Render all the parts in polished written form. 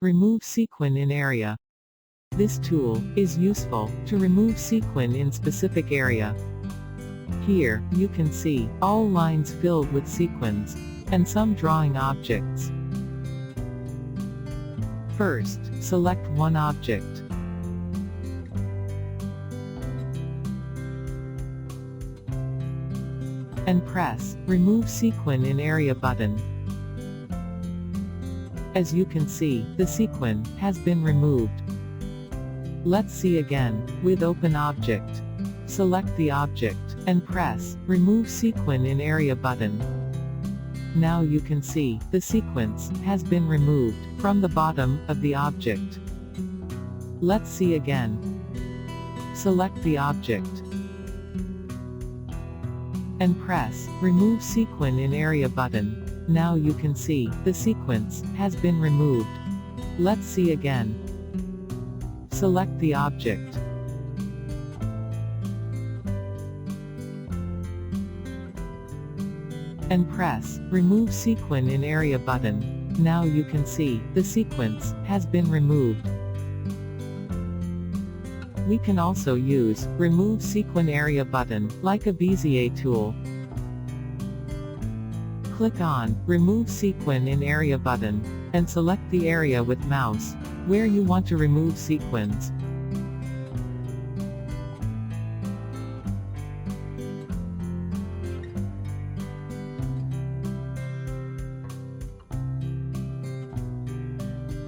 Remove Sequin in Area. This tool is useful to remove sequin in specific area. Here, you can see all lines filled with sequins, and some drawing objects. First, select one object. And press Remove Sequin in Area button. As you can see, the sequin has been removed. Let's see again, with Open Object. Select the object, and press Remove Sequin in Area button. Now you can see, the sequence has been removed from the bottom of the object. Let's see again. Select the object, and press Remove Sequin in Area button. Now you can see, the sequence has been removed. Let's see again. Select the object, and press Remove Sequin in Area button. Now you can see, the sequence has been removed. We can also use Remove Sequin Area button, like a Bezier tool. Click on Remove Sequin in Area button, and select the area with mouse, where you want to remove sequins.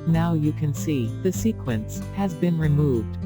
Now you can see, the sequence has been removed.